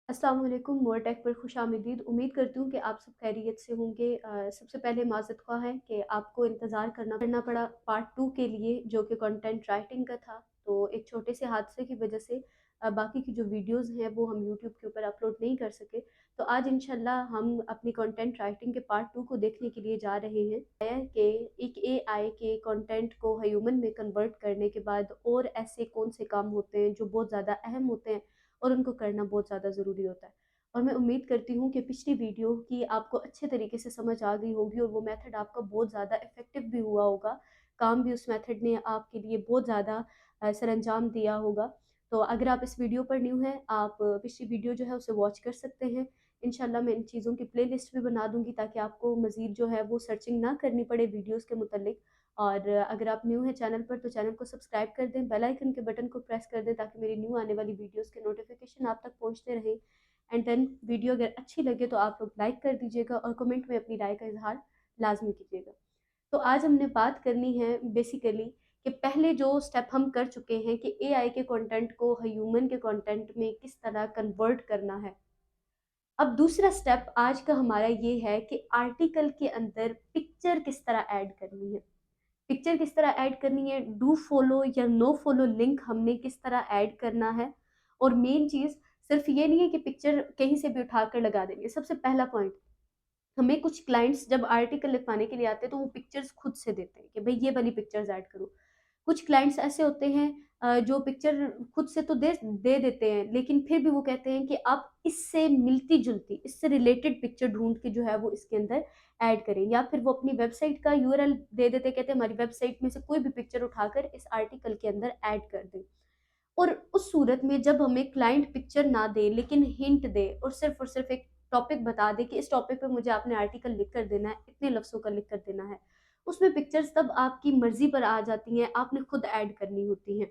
अस्सलाम वालेकुम, मोर टेक पर खुशामदीद। उम्मीद करती हूँ कि आप सब खैरियत से होंगे। सबसे पहले माज़रत ख़्वाह है कि आपको इंतज़ार करना पड़ा पार्ट 2 के लिए, जो कि कंटेंट राइटिंग का था। तो एक छोटे से हादसे की वजह से बाकी की जो वीडियोज़ हैं वो हम यूट्यूब के ऊपर अपलोड नहीं कर सके। तो आज इंशाल्लाह हम अपनी कंटेंट राइटिंग के पार्ट 2 को देखने के लिए जा रहे हैं। है कि एक एआई के कंटेंट को ह्यूमन में कन्वर्ट करने के बाद और ऐसे कौन से काम होते हैं जो बहुत ज़्यादा अहम होते हैं और उनको करना बहुत ज़्यादा ज़रूरी होता है। और मैं उम्मीद करती हूँ कि पिछली वीडियो की आपको अच्छे तरीके से समझ आ गई होगी और वो मेथड आपका बहुत ज़्यादा इफ़ेक्टिव भी हुआ होगा। काम भी उस मेथड ने आपके लिए बहुत ज़्यादा सरअंजाम दिया होगा। तो अगर आप इस वीडियो पर न्यू हैं, आप पिछली वीडियो जो है उसे वॉच कर सकते हैं। इंशाल्लाह मैं इन चीज़ों की प्लेलिस्ट भी बना दूँगी ताकि आपको मज़ीद जो है वो सर्चिंग ना करनी पड़े वीडियोज़ के मुतालिक। और अगर आप न्यू हैं चैनल पर तो चैनल को सब्सक्राइब कर दें, बेल आइकन के बटन को प्रेस कर दें ताकि मेरी न्यू आने वाली वीडियोज़ के नोटिफ़िकेशन आप तक पहुँचते रहें। एंड देन वीडियो अगर अच्छी लगे तो आप लोग लाइक कर दीजिएगा और कमेंट में अपनी राय का इज़हार लाज़मी कीजिएगा। तो आज हमने बात करनी है बेसिकली कि पहले जो स्टेप हम कर चुके हैं कि एआई के कंटेंट को ह्यूमन के कंटेंट में किस तरह कन्वर्ट करना है। अब दूसरा स्टेप आज का हमारा ये है कि आर्टिकल के अंदर पिक्चर किस तरह ऐड करनी है। पिक्चर किस तरह ऐड करनी है, डू फॉलो या नो फॉलो लिंक हमने किस तरह ऐड करना है। और मेन चीज़ सिर्फ ये नहीं है कि पिक्चर कहीं से भी उठाकर लगा देंगे। सबसे पहला पॉइंट, हमें कुछ क्लाइंट्स जब आर्टिकल लिखवाने के लिए आते हैं तो वो पिक्चर्स खुद से देते हैं कि भई ये वाली पिक्चर्स ऐड करो। कुछ क्लाइंट्स ऐसे होते हैं जो पिक्चर खुद से तो दे देते हैं, लेकिन फिर भी वो कहते हैं कि आप इससे मिलती-जुलती, इससे रिलेटेड पिक्चर ढूँढ के जो है वो इसके अंदर ऐड करें, या फिर वो अपनी वेबसाइट का यूआरएल दे देते हैं, कहते हैं हमारी वेबसाइट में से कोई भी पिक्चर उठाकर इस आर्टिकल के अंदर ऐड कर दें। और उस सूरत में जब हमें क्लाइंट पिक्चर ना दे लेकिन हिंट दे और सिर्फ एक टॉपिक बता दे कि इस टॉपिक पे मुझे आपने आर्टिकल लिख कर देना है, इतने लफ्ज़ों का लिख कर देना है। उसमें पिक्चर्स तब आपकी मर्ज़ी पर आ जाती हैं, आपने खुद ऐड करनी होती हैं।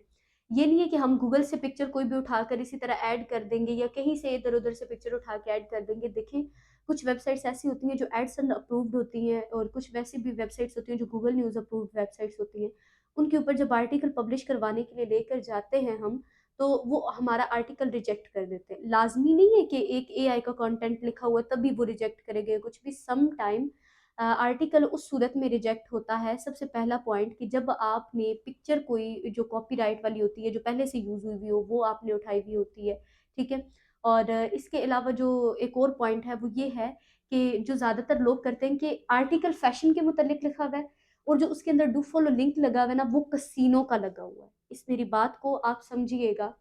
ये नहीं है कि हम गूगल से पिक्चर कोई भी उठाकर इसी तरह ऐड कर देंगे या कहीं से इधर-उधर से पिक्चर उठा के ऐड कर देंगे। देखें, कुछ वेबसाइट्स ऐसी होती हैं जो एडसन अप्रूव्ड होती हैं और कुछ वैसी भी वेबसाइट्स होती हैं जो गूगल न्यूज़ अप्रूव्ड वेबसाइट्स होती हैं। उनके ऊपर जब आर्टिकल पब्लिश करवाने के लिए लेकर जाते हैं हम, तो वो हमारा आर्टिकल रिजेक्ट कर देते हैं। लाज़मी नहीं है कि एक एआई का कंटेंट लिखा हुआ है तभी वो रिजेक्ट करेंगे, कुछ भी सम टाइम आर्टिकल उस सूरत में रिजेक्ट होता है। सबसे पहला पॉइंट कि जब आपने पिक्चर कोई जो कॉपीराइट वाली होती है, जो पहले से यूज़ हुई हुई हो, वो आपने उठाई हुई होती है, ठीक है? और इसके अलावा जो एक और पॉइंट है वो ये है कि जो ज़्यादातर लोग करते हैं कि आर्टिकल फैशन के मुतालिक लिखा हुआ है और जो उसके अंदर डू फॉलो लिंक लगा हुआ है ना, वो कसीनो का लगा हुआ है। इस मेरी बात को आप समझिएगा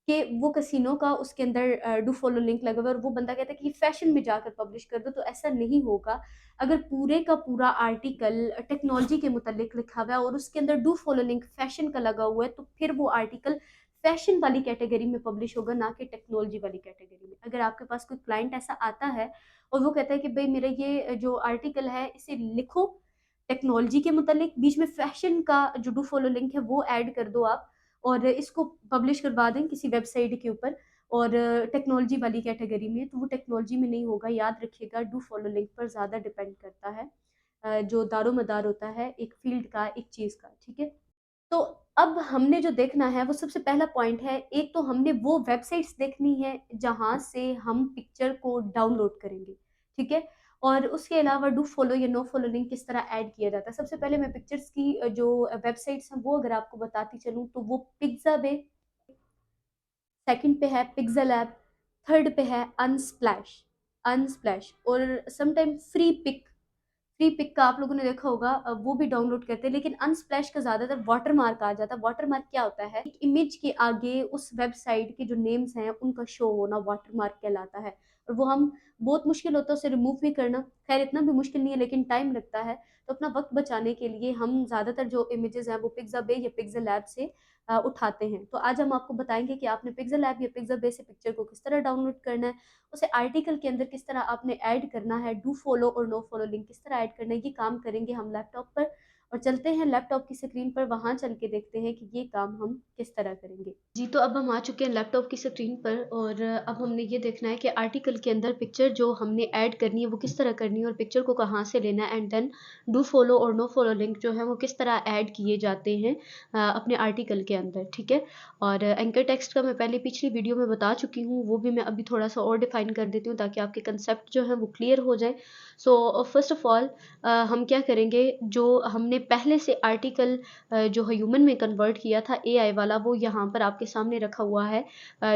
कि वो कसिनो का उसके अंदर डू फॉलो लिंक लगा हुआ है और वो बंदा कहता है कि फैशन में जाकर पब्लिश कर दो, तो ऐसा नहीं होगा। अगर पूरे का पूरा आर्टिकल टेक्नोलॉजी के मुतालिक लिखा हुआ है और उसके अंदर डू फॉलो लिंक फैशन का लगा हुआ है, तो फिर वो आर्टिकल फैशन वाली कैटेगरी में पब्लिश होगा, ना कि टेक्नोलॉजी वाली कैटेगरी में। अगर आपके पास कोई क्लाइंट ऐसा आता है और वो कहता है कि भई मेरा ये जो आर्टिकल है इसे लिखो टेक्नोलॉजी के मुतालिक, बीच में फैशन का जो डू फॉलो लिंक है वो ऐड कर दो आप और इसको पब्लिश करवा दें किसी वेबसाइट के ऊपर और टेक्नोलॉजी वाली कैटेगरी में, तो वो टेक्नोलॉजी में नहीं होगा। याद रखिएगा, डू फॉलो लिंक पर ज़्यादा डिपेंड करता है जो दारोमदार होता है एक फ़ील्ड का, एक चीज़ का, ठीक है? तो अब हमने जो देखना है वो सबसे पहला पॉइंट है, एक तो हमने वो वेबसाइट्स देखनी है जहाँ से हम पिक्चर को डाउनलोड करेंगे, ठीक है? और उसके अलावा डू फॉलो या नो फॉलो लिंक किस तरह ऐड किया जाता है। सबसे पहले मैं पिक्चर्स की जो वेबसाइट्स हैं वो अगर आपको बताती चलूँ तो वो पिक्साबे, सेकंड पे है पिक्सेल ऐप, थर्ड पे है अनस्प्लैश और समटाइम फ्री पिक का आप लोगों ने देखा होगा, वो भी डाउनलोड करते हैं, लेकिन अनस्प्लैश का ज़्यादातर वाटरमार्क आ जाता है। वाटरमार्क क्या होता है? एक इमेज के आगे उस वेबसाइट के जो नेम्स हैं उनका शो होना वाटरमार्क कहलाता है और वो हम बहुत मुश्किल होता है उसे रिमूव भी करना। खैर इतना भी मुश्किल नहीं है लेकिन टाइम लगता है। तो अपना वक़्त बचाने के लिए हम ज़्यादातर जो इमेजेज़ हैं वो पिक्साबे या पिक्सेल ऐप से उठाते हैं। तो आज हम आपको बताएँगे कि आपने पिक्सेल ऐप या पिक्साबे से पिक्चर को किस तरह डाउनलोड करना है, उसे आर्टिकल के अंदर किस तरह आपने ऐड करना है, डू फॉलो और नो फॉलो लिंक किस तरह ऐड करना है, ये काम करेंगे हम लैपटॉप पर और चलते हैं लैपटॉप की स्क्रीन पर, वहाँ चल के देखते हैं कि ये काम हम किस तरह करेंगे। जी, तो अब हम आ चुके हैं लैपटॉप की स्क्रीन पर और अब हमने ये देखना है कि आर्टिकल के अंदर पिक्चर जो हमने ऐड करनी है वो किस तरह करनी है और पिक्चर को कहाँ से लेना है, एंड देन डू फॉलो और नो फॉलो लिंक जो है वो किस तरह ऐड किए जाते हैं अपने आर्टिकल के अंदर, ठीक है। और एंकर टेक्स्ट का मैं पहले पिछली वीडियो में बता चुकी हूँ, वो भी मैं अभी थोड़ा सा और डिफाइन कर देती हूँ ताकि आपके कंसेप्ट जो है वो क्लियर हो जाए। सो फर्स्ट ऑफ ऑल हम क्या करेंगे, जो हमने पहले से आर्टिकल जो ह्यूमन में कन्वर्ट किया था एआई वाला, वो यहाँ पर आपके सामने रखा हुआ है,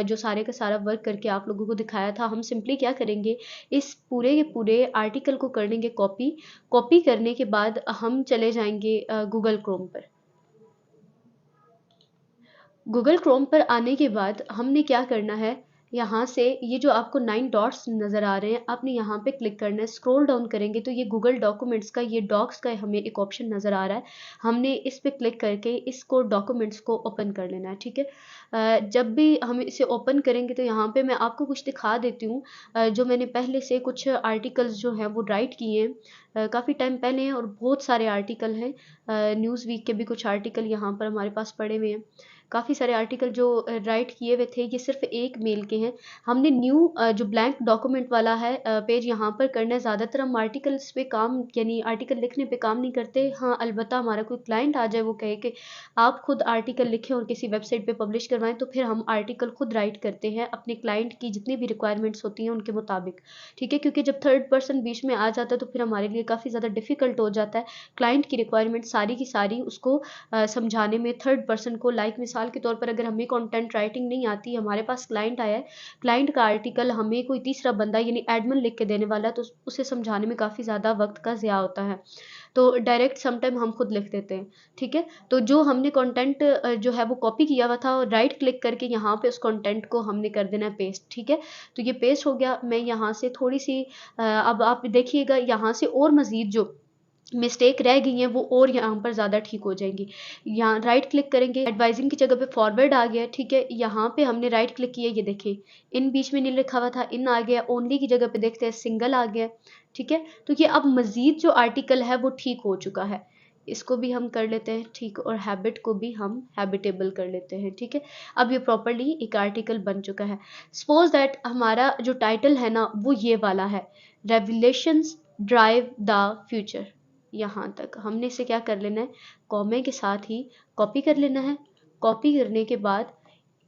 जो सारे का सारा वर्क करके आप लोगों को दिखाया था। हम सिंपली क्या करेंगे, इस पूरे के पूरे आर्टिकल को कर लेंगे कॉपी। कॉपी करने के बाद हम चले जाएंगे गूगल क्रोम पर। गूगल क्रोम पर आने के बाद हमने क्या करना है, यहाँ से ये जो आपको 9 डॉट्स नज़र आ रहे हैं, आपने यहाँ पे क्लिक करना है। स्क्रॉल डाउन करेंगे तो ये गूगल डॉक्यूमेंट्स का, ये डॉक्स का हमें एक ऑप्शन नज़र आ रहा है। हमने इस पे क्लिक करके इसको डॉक्यूमेंट्स को ओपन कर लेना है, ठीक है। जब भी हम इसे ओपन करेंगे तो यहाँ पे मैं आपको कुछ दिखा देती हूँ, जो मैंने पहले से कुछ आर्टिकल्स जो हैं वो राइट किए हैं, काफ़ी टाइम पहले हैं और बहुत सारे आर्टिकल हैं। न्यूज़ वीक के भी कुछ आर्टिकल यहाँ पर हमारे पास पड़े हुए हैं। काफ़ी सारे आर्टिकल जो राइट किए हुए थे, ये सिर्फ एक मेल के हैं। हमने न्यू जो ब्लैंक डॉक्यूमेंट वाला है पेज यहाँ पर करना है। ज़्यादातर हम आर्टिकल्स पे काम, यानी आर्टिकल लिखने पे काम नहीं करते। हाँ, अलबत्ता हमारा कोई क्लाइंट आ जाए, वो कहे कि आप खुद आर्टिकल लिखें और किसी वेबसाइट पे पब्लिश करवाएं, तो फिर हम आर्टिकल खुद राइट करते हैं अपने क्लाइंट की जितनी भी रिक्वायरमेंट्स होती हैं उनके मुताबिक, ठीक है। क्योंकि जब थर्ड पर्सन बीच में आ जाता है तो फिर हमारे लिए काफ़ी ज़्यादा डिफिकल्ट हो जाता है क्लाइंट की रिक्वायरमेंट सारी की सारी उसको समझाने में थर्ड पर्सन को। लाइक मिसाल के तौर पर अगर हमें कंटेंट राइटिंग नहीं आती, हमारे पास क्लाइंट आया है, क्लाइंट का आर्टिकल हमें कोई तीसरा बंदा यानी एडमिन लिख के देने वाला है, तो उसे समझाने में काफ़ी ज़्यादा वक्त का ज़िया होता है, तो डायरेक्ट समटाइम हम खुद लिख देते हैं, ठीक है। तो जो हमने कंटेंट जो है वो कॉपी किया हुआ था, और राइट क्लिक करके यहाँ पे उस कंटेंट को हमने कर देना है पेस्ट, ठीक है। तो ये पेस्ट हो गया। मैं यहाँ से थोड़ी सी अब आप देखिएगा यहाँ से और मज़ीद जो मिस्टेक रह गई हैं वो और यहाँ पर ज़्यादा ठीक हो जाएंगी। यहाँ राइट क्लिक करेंगे, एडवाइजिंग की जगह पे फॉरवर्ड आ गया, ठीक है। यहाँ पे हमने राइट क्लिक किया, ये देखिए इन बीच में नहीं लिखा हुआ था, इन आ गया। ओनली की जगह पे देखते हैं सिंगल आ गया, ठीक है। तो ये अब मज़ीद जो आर्टिकल है वो ठीक हो चुका है। इसको भी हम कर लेते हैं ठीक, और हैबिट को भी हम हैबिटेबल कर लेते हैं, ठीक है। अब ये प्रॉपरली एक आर्टिकल बन चुका है। सपोज दैट हमारा जो टाइटल है ना वो ये वाला है, रेवलेशंस ड्राइव द फ्यूचर। यहाँ तक हमने इसे क्या कर लेना है, कॉमे के साथ ही कॉपी कर लेना है। कॉपी करने के बाद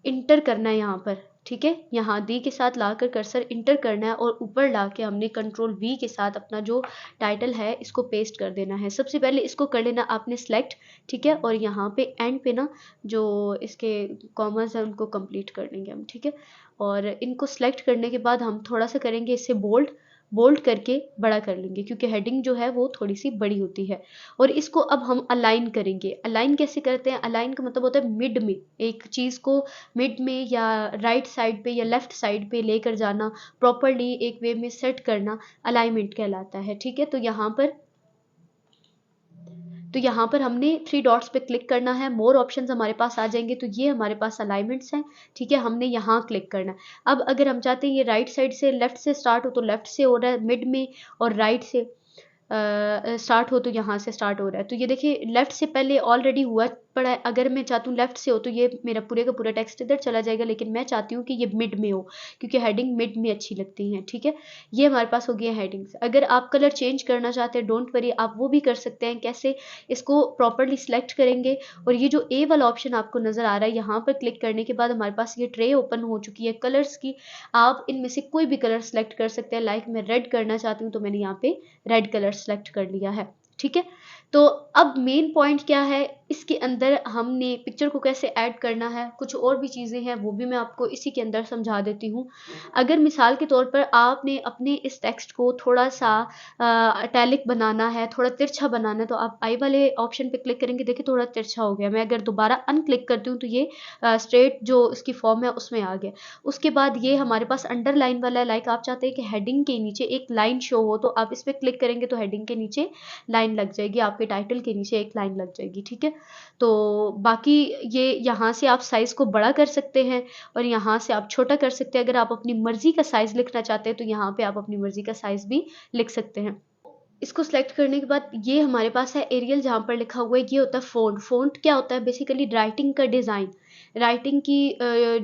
इंटर करना है यहाँ पर, ठीक है। यहाँ दी के साथ लाकर कर्सर इंटर करना है और ऊपर लाके हमने कंट्रोल वी के साथ अपना जो टाइटल है इसको पेस्ट कर देना है। सबसे पहले इसको कर लेना आपने सेलेक्ट, ठीक है। और यहाँ पे एंड पे ना जो इसके कॉमर्स है उनको कंप्लीट कर लेंगे हम, ठीक है। और इनको सेलेक्ट करने के बाद हम थोड़ा सा करेंगे इसे बोल्ड, बोल्ड करके बड़ा कर लेंगे, क्योंकि हेडिंग जो है वो थोड़ी सी बड़ी होती है। और इसको अब हम अलाइन करेंगे। अलाइन कैसे करते हैं, अलाइन का मतलब होता है मिड में एक चीज़ को, मिड में या राइट साइड पे या लेफ्ट साइड पे लेकर जाना, प्रॉपरली एक वे में सेट करना अलाइनमेंट कहलाता है, ठीक है। तो यहाँ पर हमने 3 डॉट्स पे क्लिक करना है, मोर ऑप्शंस हमारे पास आ जाएंगे। तो ये हमारे पास अलाइनमेंट्स हैं, ठीक है। हमने यहाँ क्लिक करना है। अब अगर हम चाहते हैं ये राइट साइड से लेफ्ट से स्टार्ट हो तो लेफ्ट से हो रहा है, मिड में और राइट से स्टार्ट हो तो यहाँ से स्टार्ट हो रहा है। तो ये देखिए लेफ्ट से पहले ऑलरेडी हुआ पड़ा है। अगर मैं चाहती हूँ लेफ्ट से हो तो ये मेरा पूरे का पूरा टेक्स्ट इधर चला जाएगा, लेकिन मैं चाहती हूँ कि ये मिड में हो क्योंकि हेडिंग मिड में अच्छी लगती हैं, ठीक है। ये हमारे पास हो गया हेडिंग्स। अगर आप कलर चेंज करना चाहते हैं डोंट वरी, आप वो भी कर सकते हैं। कैसे, इसको प्रॉपरली सिलेक्ट करेंगे और ये जो ए वाला ऑप्शन आपको नज़र आ रहा है यहाँ पर क्लिक करने के बाद हमारे पास ये ट्रे ओपन हो चुकी है कलर्स की। आप इनमें से कोई भी कलर सेलेक्ट कर सकते हैं। लाइक मैं रेड करना चाहती हूँ तो मैंने यहाँ पे रेड कलर सेलेक्ट कर लिया है, ठीक है। तो अब मेन पॉइंट क्या है, इसके अंदर हमने पिक्चर को कैसे ऐड करना है, कुछ और भी चीज़ें हैं वो भी मैं आपको इसी के अंदर समझा देती हूँ। अगर मिसाल के तौर पर आपने अपने इस टेक्स्ट को थोड़ा सा अटैलिक बनाना है, थोड़ा तिरछा बनाना है, तो आप आई वाले ऑप्शन पे क्लिक करेंगे, देखिए थोड़ा तिरछा हो गया। मैं अगर दोबारा अनक्लिक करती हूँ तो ये स्ट्रेट जो इसकी फॉर्म है उसमें आ गया। उसके बाद ये हमारे पास अंडरलाइन वाला है। लाइक आप चाहते हैं कि हेडिंग के नीचे एक लाइन शो हो, तो आप इस पर क्लिक करेंगे तो हेडिंग के नीचे लाइन लग जाएगी, आपके टाइटल के नीचे एक लाइन लग जाएगी, ठीक है। तो बाकी ये यहाँ से आप साइज़ को बड़ा कर सकते हैं और यहाँ से आप छोटा कर सकते हैं। अगर आप अपनी मर्ज़ी का साइज़ लिखना चाहते हैं तो यहाँ पे आप अपनी मर्ज़ी का साइज़ भी लिख सकते हैं। इसको सेलेक्ट करने के बाद ये हमारे पास है एरियल, जहाँ पर लिखा हुआ है ये होता है फ़ॉन्ट। फ़ॉन्ट क्या होता है? बेसिकली राइटिंग का डिज़ाइन, राइटिंग की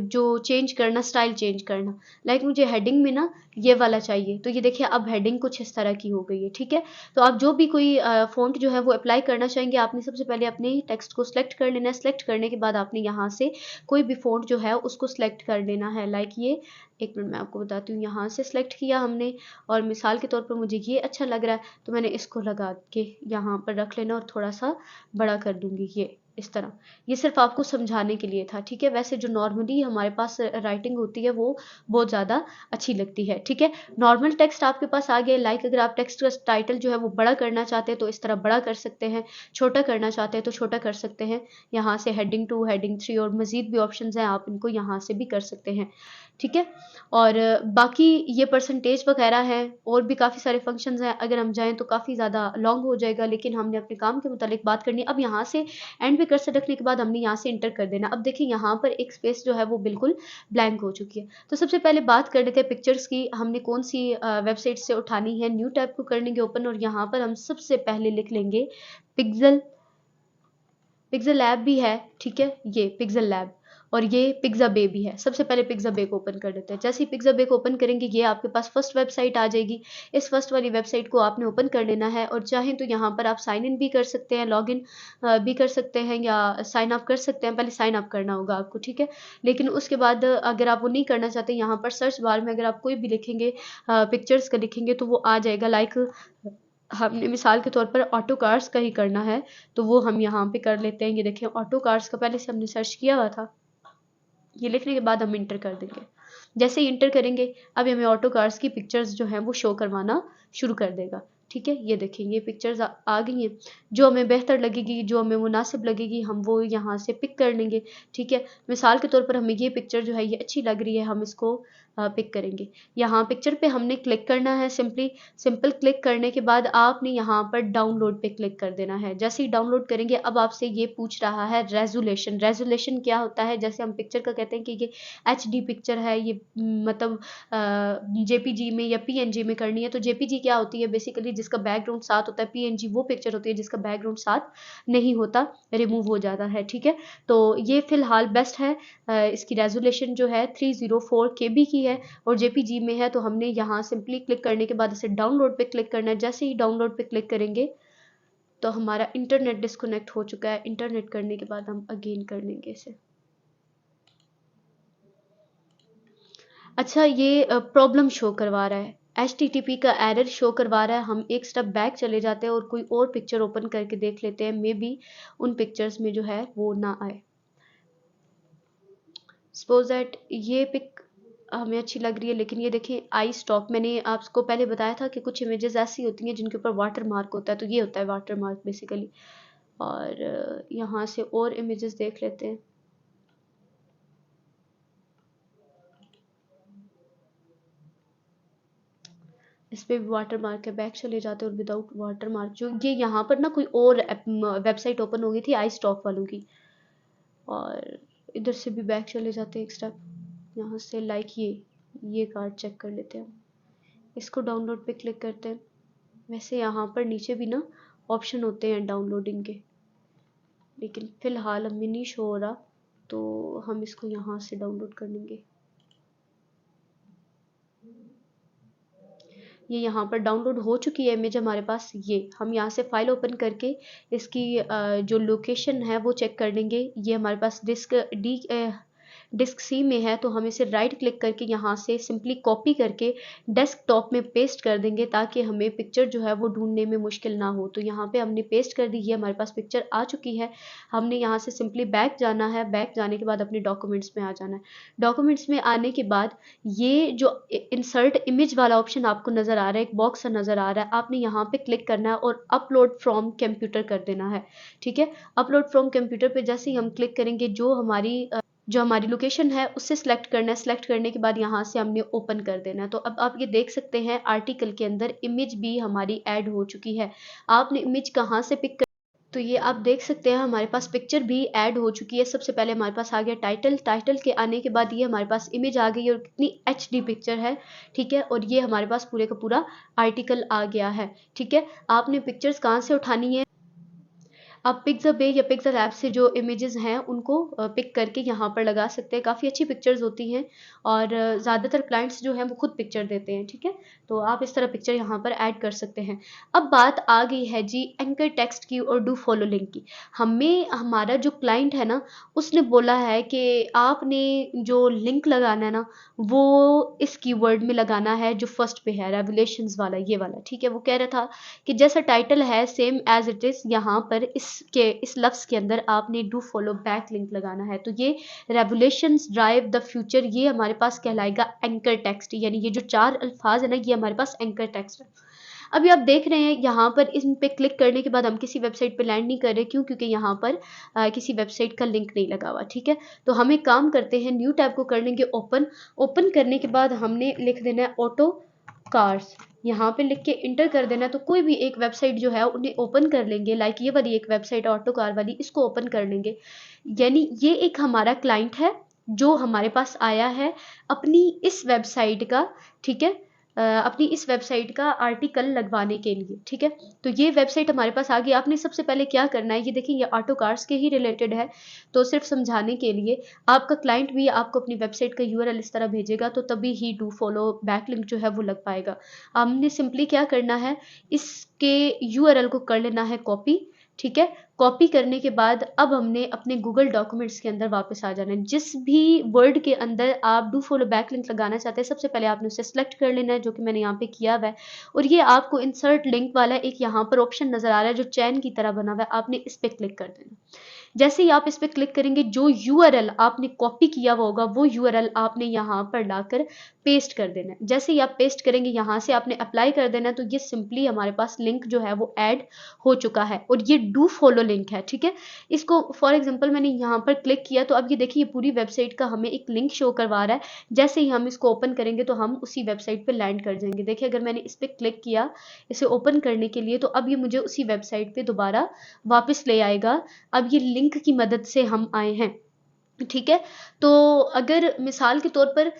जो चेंज करना, स्टाइल चेंज करना। लाइक मुझे हेडिंग में ना ये वाला चाहिए, तो ये देखिए अब हेडिंग कुछ इस तरह की हो गई है, ठीक है। तो आप जो भी कोई फ़ॉन्ट जो है वो अप्लाई करना चाहेंगे, आपने सबसे पहले अपने टेक्स्ट को सिलेक्ट कर लेना है। सिलेक्ट करने के बाद आपने यहाँ से कोई भी फ़ॉन्ट जो है उसको सिलेक्ट कर लेना है। लाइक ये, एक मिनट मैं आपको बताती हूँ, यहाँ से सिलेक्ट किया हमने और मिसाल के तौर पर मुझे ये अच्छा लग रहा है, तो मैंने इसको लगा के यहाँ पर रख लेना और थोड़ा सा बड़ा कर दूंगी, ये इस तरह। ये सिर्फ आपको समझाने के लिए था, ठीक है। वैसे जो नॉर्मली हमारे पास राइटिंग होती है वो बहुत ज़्यादा अच्छी लगती है, ठीक है। नॉर्मल टेक्स्ट आपके पास आ गया। लाइक अगर आप टेक्स्ट का टाइटल जो है वो बड़ा करना चाहते हैं तो इस तरह बड़ा कर सकते हैं, छोटा करना चाहते हैं तो छोटा कर सकते हैं। यहाँ से हेडिंग 2, हेडिंग 3 और मज़ीद भी ऑप्शन हैं, आप इनको यहाँ से भी कर सकते हैं, ठीक है। और बाकी ये परसेंटेज वगैरह है और भी काफ़ी सारे फंक्शंस हैं। अगर हम जाएँ तो काफ़ी ज़्यादा लॉन्ग हो जाएगा, लेकिन हमने अपने काम के मुतालिक बात करनी है। अब यहाँ से एंड पे कर्सर रखने के बाद हमने यहाँ से इंटर कर देना। अब देखिए यहाँ पर एक स्पेस जो है वो बिल्कुल ब्लैंक हो चुकी है। तो सबसे पहले बात कर लेते हैं पिक्चर्स की, हमने कौन सी वेबसाइट से उठानी है। न्यू टैब को कर लेंगे ओपन और यहाँ पर हम सबसे पहले लिख लेंगे पिक्सल। पिक्सल लैब भी है, ठीक है, ये पिक्सल लैब, और ये पिक्साबे भी है। सबसे पहले पिक्साबे को ओपन कर लेते हैं। जैसे ही पिक्साबे को ओपन करेंगे ये आपके पास फर्स्ट वेबसाइट आ जाएगी। इस फर्स्ट वाली वेबसाइट को आपने ओपन कर लेना है और चाहें तो यहाँ पर आप साइन इन भी कर सकते हैं, लॉग इन भी कर सकते हैं या साइन अप कर सकते हैं। पहले साइन अप करना होगा आपको, ठीक है। लेकिन उसके बाद अगर आप वो नहीं करना चाहते, यहाँ पर सर्च बार में अगर आप कोई भी लिखेंगे पिक्चर्स का लिखेंगे तो वो आ जाएगा। लाइक हमने मिसाल के तौर पर ऑटो कार्स का ही करना है तो वो हम यहाँ पे कर लेते हैं। ये देखिए ऑटो कार्स का पहले से हमने सर्च किया हुआ था, ये लिखने के बाद हम इंटर कर देंगे। जैसे ही इंटर करेंगे अब हमें ऑटो कार्स की पिक्चर्स जो हैं वो शो करवाना शुरू कर देगा, ठीक है। ये देखें ये पिक्चर्स आ गई हैं। जो हमें बेहतर लगेगी, जो हमें मुनासिब लगेगी, हम वो यहाँ से पिक कर लेंगे, ठीक है। मिसाल के तौर पर हमें ये पिक्चर जो है ये अच्छी लग रही है, हम इसको पिक करेंगे। यहाँ पिक्चर पे हमने क्लिक करना है। सिंपल क्लिक करने के बाद आपने यहाँ पर डाउनलोड पे क्लिक कर देना है। जैसे ही डाउनलोड करेंगे अब आपसे ये पूछ रहा है रेजोल्यूशन। रेजोल्यूशन क्या होता है? जैसे हम पिक्चर का कहते हैं कि ये HD पिक्चर है, ये मतलब JPG में या PNG में करनी है। तो JPG क्या होती है? बेसिकली जिसका बैकग्राउंड साथ होता है। PNG वो पिक्चर होती है जिसका बैकग्राउंड साथ नहीं होता, रिमूव हो जाता है, ठीक है। तो ये फिलहाल बेस्ट है। इसकी रेजोल्यूशन जो है 304 KB की है और JPG में है। तो हमने यहाँ सिंपली क्लिक करने के बाद इसे डाउनलोड पे क्लिक करना है। जैसे ही डाउनलोड पे क्लिक करेंगे तो हमारा इंटरनेट डिस्कनेक्ट हो चुका है। इंटरनेट करने के बाद हम अगेन कर लेंगे इसे। अच्छा, ये प्रॉब्लम शो करवा रहा है, HTTP का एरर शो करवा रहा है। हम एक स्टेप बैक चले जाते हैं और कोई और पिक्चर ओपन करके देख लेते हैं, मे बी उन पिक्चर्स में जो है वो ना आए। सपोज दैट ये पिक हमें अच्छी लग रही है, लेकिन ये देखिए आई स्टॉक, मैंने आपको पहले बताया था कि कुछ इमेजेस ऐसी होती हैं जिनके ऊपर वाटर मार्क होता है, तो ये होता है वाटर मार्क बेसिकली। और यहाँ से और इमेजेस देख लेते हैं। इस पे भी वाटर मार्क है, बैक चले जाते हैं और विदाउट वाटर मार्क जो ये यहाँ पर ना कोई और वेबसाइट ओपन हो गई थी आई स्टॉक वालों की। और इधर से भी बैक चले जाते हैं एक स्टेप, यहाँ से लाइक ये कार्ड चेक कर लेते हैं। इसको डाउनलोड पे क्लिक करते हैं। वैसे यहाँ पर नीचे भी ना ऑप्शन होते हैं डाउनलोडिंग के, लेकिन फ़िलहाल हमें नहीं शो हो रहा, तो हम इसको यहाँ से डाउनलोड कर लेंगे। ये यहाँ पर डाउनलोड हो चुकी है इमेज हमारे पास। ये हम यहाँ से फाइल ओपन करके इसकी जो लोकेशन है वो चेक कर लेंगे। ये हमारे पास डिस्क C में है, तो हम इसे राइट क्लिक करके यहाँ से सिंपली कॉपी करके डेस्कटॉप में पेस्ट कर देंगे ताकि हमें पिक्चर जो है वो ढूंढने में मुश्किल ना हो। तो यहाँ पे हमने पेस्ट कर दी है, हमारे पास पिक्चर आ चुकी है। हमने यहाँ से सिंपली बैक जाना है। बैक जाने के बाद अपने डॉक्यूमेंट्स में आ जाना है। डॉक्यूमेंट्स में आने के बाद ये जो इंसर्ट इमेज वाला ऑप्शन आपको नज़र आ रहा है, एक बॉक्स सा नज़र आ रहा है, आपने यहाँ पे क्लिक करना है और अपलोड फ्रॉम कंप्यूटर कर देना है, ठीक है। अपलोड फ्रॉम कंप्यूटर पे जैसे ही हम क्लिक करेंगे जो हमारी लोकेशन है उससे सिलेक्ट करना है। सिलेक्ट करने के बाद यहाँ से हमने ओपन कर देना है। तो अब आप ये देख सकते हैं आर्टिकल के अंदर इमेज भी हमारी ऐड हो चुकी है। आपने इमेज कहाँ से पिक तो ये आप देख सकते हैं हमारे पास पिक्चर भी ऐड हो चुकी है। सबसे पहले हमारे पास आ गया टाइटल, टाइटल के आने के बाद ये हमारे पास इमेज आ गई और कितनी एचडी पिक्चर है, ठीक है। और ये हमारे पास पूरे का पूरा आर्टिकल आ गया है, ठीक है। आपने पिक्चर्स कहाँ से उठानी है, आप पिक्साबे या पिक्सल ऐप से जो इमेजेस हैं उनको पिक करके यहाँ पर लगा सकते हैं। काफ़ी अच्छी पिक्चर्स होती हैं और ज़्यादातर क्लाइंट्स जो हैं वो खुद पिक्चर देते हैं, ठीक है। तो आप इस तरह पिक्चर यहाँ पर ऐड कर सकते हैं। अब बात आ गई है जी एंकर टेक्स्ट की और डू फॉलो लिंक की। हमें हमारा जो क्लाइंट है ना, उसने बोला है कि आपने जो लिंक लगाना है ना, वो इस कीवर्ड में लगाना है जो फर्स्ट पे है, रेवलेशंस वाला, ये वाला, ठीक है। वो कह रहा था कि जैसा टाइटल है सेम एज इट इज़, यहाँ पर इस लफ्ज़ के अंदर आपने डू फॉलो बैक लिंक लगाना है। तो ये रेवलेशंस ड्राइव द फ्यूचर, ये हमारे पास कहलाएगा एंकर टेक्स्ट, यानी ये जो 4 अल्फाज है ना, ये हमारे पास एंकर टेक्स्ट है। अभी आप देख रहे हैं यहाँ पर इन पे क्लिक करने के बाद हम किसी वेबसाइट पे लैंड नहीं कर रहे, क्यों? क्योंकि यहाँ पर किसी वेबसाइट का लिंक नहीं लगा हुआ, ठीक है। तो हम एक काम करते हैं, न्यू टैब को कर लेंगे ओपन। ओपन करने के बाद हमने लिख देना है ऑटो कार्स, यहाँ पे लिख के इंटर कर देना। तो कोई भी एक वेबसाइट जो है उन्हें ओपन कर लेंगे, लाइक ये वाली एक वेबसाइट ऑटो कार वाली, इसको ओपन कर लेंगे। यानी ये एक हमारा क्लाइंट है जो हमारे पास आया है अपनी इस वेबसाइट का, ठीक है, अपनी इस वेबसाइट का आर्टिकल लगवाने के लिए, ठीक है। तो ये वेबसाइट हमारे पास आ गई। आपने सबसे पहले क्या करना है, ये देखिए ये ऑटो कार्स के ही रिलेटेड है, तो सिर्फ समझाने के लिए, आपका क्लाइंट भी आपको अपनी वेबसाइट का यूआरएल इस तरह भेजेगा, तो तभी ही डू फॉलो बैकलिंक जो है वो लग पाएगा। हमने सिंपली क्या करना है, इसके यूआरएल को कर लेना है कॉपी, ठीक है। कॉपी करने के बाद अब हमने अपने गूगल डॉक्यूमेंट्स के अंदर वापस आ जाना है। जिस भी वर्ड के अंदर आप डू फॉलो बैक लिंक लगाना चाहते हैं, सबसे पहले आपने उसे सेलेक्ट कर लेना है, जो कि मैंने यहाँ पे किया हुआ है। और ये आपको इंसर्ट लिंक वाला एक यहाँ पर ऑप्शन नजर आ रहा है जो चैन की तरह बना हुआ है, आपने इस पर क्लिक कर देना। जैसे ही आप इस पर क्लिक करेंगे, जो यूआरएल आपने कॉपी किया हुआ होगा वो यूआरएल आपने यहाँ पर लाकर पेस्ट कर देना है। जैसे ही आप पेस्ट करेंगे, यहाँ से आपने अप्लाई कर देना है, तो ये सिंपली हमारे पास लिंक जो है वो ऐड हो चुका है और ये डू फॉलो लिंक है, ठीक है। इसको फॉर एग्जांपल मैंने यहाँ पर क्लिक किया, तो अब ये देखिए ये पूरी वेबसाइट का हमें एक लिंक शो करवा रहा है। जैसे ही हम इसको ओपन करेंगे तो हम उसी वेबसाइट पे लैंड कर जाएंगे। देखिए अगर मैंने इस पर क्लिक किया इसे ओपन करने के लिए, तो अब ये मुझे उसी वेबसाइट पे दोबारा वापस ले आएगा। अब ये लिंक की मदद से हम आए हैं, ठीक है। तो अगर मिसाल के तौर पर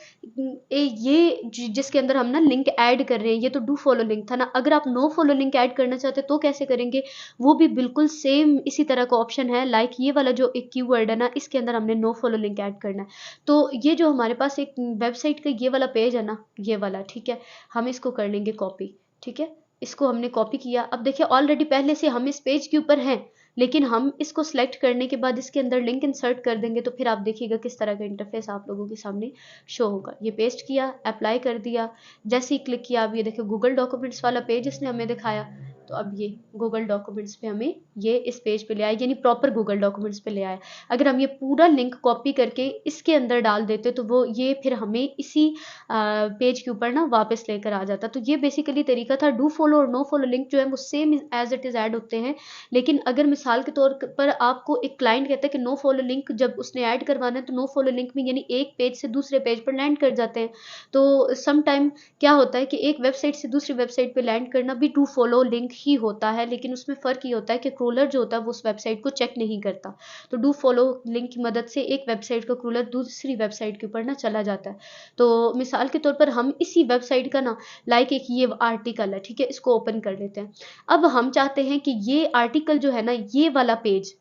ये जिसके अंदर हम ना लिंक ऐड कर रहे हैं, ये तो डू फॉलो लिंक था ना। अगर आप नो फॉलो लिंक ऐड करना चाहते हैं तो कैसे करेंगे, वो भी बिल्कुल सेम इसी तरह का ऑप्शन है। लाइक ये वाला जो एक कीवर्ड है ना, इसके अंदर हमने नो फॉलो लिंक ऐड करना है। तो ये जो हमारे पास एक वेबसाइट का ये वाला पेज है ना, ये वाला, ठीक है, हम इसको कर लेंगे कॉपी, ठीक है। इसको हमने कॉपी किया। अब देखिए ऑलरेडी पहले से हम इस पेज के ऊपर हैं, लेकिन हम इसको सेलेक्ट करने के बाद इसके अंदर लिंक इंसर्ट कर देंगे, तो फिर आप देखिएगा किस तरह का इंटरफेस आप लोगों के सामने शो होगा। ये पेस्ट किया, अप्लाई कर दिया, जैसे ही क्लिक किया, अब ये देखिए गूगल डॉक्यूमेंट्स वाला पेज इसने हमें दिखाया। तो अब ये गूगल डॉक्यूमेंट्स पे हमें ये इस पेज पे ले आया, यानी प्रॉपर गूगल डॉक्यूमेंट्स पे ले आया। अगर हम ये पूरा लिंक कॉपी करके इसके अंदर डाल देते तो वो ये फिर हमें इसी पेज के ऊपर ना वापस लेकर आ जाता। तो ये बेसिकली तरीका था। डू फॉलो और नो फॉलो लिंक जो है वो same as it is add होते हैं, लेकिन अगर मिसाल के तौर पर आपको एक क्लाइंट कहता है कि नो फॉलो लिंक जब उसने ऐड करवाना है, तो नो फॉलो लिंक में यानी एक पेज से दूसरे पेज पर लैंड कर जाते हैं। तो सम टाइम क्या होता है कि एक वेबसाइट से दूसरी वेबसाइट पे लैंड करना भी डू फॉलो लिंक ही होता है, लेकिन उसमें फ़र्क ये होता है कि क्रोलर जो होता है वो उस वेबसाइट को चेक नहीं करता। तो डू फॉलो लिंक की मदद से एक वेबसाइट का क्रोलर दूसरी वेबसाइट के ऊपर ना चला जाता है। तो मिसाल के तौर पर हम इसी वेबसाइट का ना, लाइक एक ये आर्टिकल है, ठीक है, इसको ओपन कर लेते हैं। अब हम चाहते हैं कि ये आर्टिकल जो है ना, ये वाला पेज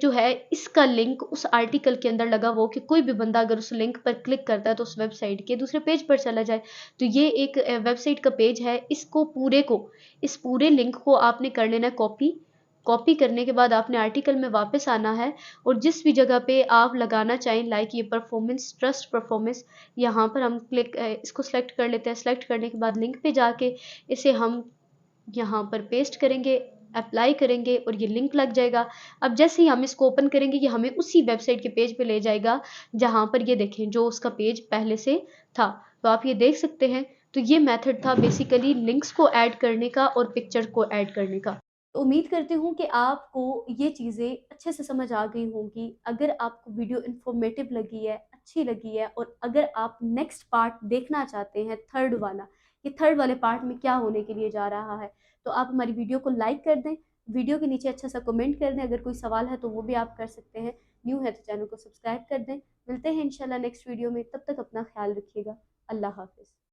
जो है, इसका लिंक उस आर्टिकल के अंदर लगा हो कि कोई भी बंदा अगर उस लिंक पर क्लिक करता है तो उस वेबसाइट के दूसरे पेज पर चला जाए। तो ये एक वेबसाइट का पेज है, इस पूरे लिंक को आपने कर लेना है कॉपी। कॉपी करने के बाद आपने आर्टिकल में वापस आना है और जिस भी जगह पे आप लगाना चाहें, लाइक ये परफॉर्मेंस, ट्रस्ट परफॉर्मेंस, यहाँ पर हम इसको सेलेक्ट कर लेते हैं। सेलेक्ट करने के बाद लिंक पे जाके इसे हम यहाँ पर पेस्ट करेंगे, अप्लाई करेंगे और ये लिंक लग जाएगा। अब जैसे ही हम इसको ओपन करेंगे, ये हमें उसी वेबसाइट के पेज पे ले जाएगा जहाँ पर ये देखें जो उसका पेज पहले से था। तो आप ये देख सकते हैं। तो ये मेथड था बेसिकली लिंक्स को ऐड करने का और पिक्चर को ऐड करने का। तो उम्मीद करती हूँ कि आपको ये चीज़ें अच्छे से समझ आ गई होंगी। अगर आपको वीडियो इन्फॉर्मेटिव लगी है, अच्छी लगी है, और अगर आप नेक्स्ट पार्ट देखना चाहते हैं, थर्ड वाला, कि थर्ड वाले पार्ट में क्या होने के लिए जा रहा है, तो आप हमारी वीडियो को लाइक कर दें, वीडियो के नीचे अच्छा सा कमेंट कर दें, अगर कोई सवाल है तो वो भी आप कर सकते हैं। न्यू है तो चैनल को सब्सक्राइब कर दें। मिलते हैं इंशाल्लाह नेक्स्ट वीडियो में, तब तक अपना ख्याल रखिएगा। अल्लाह हाफ़िज़।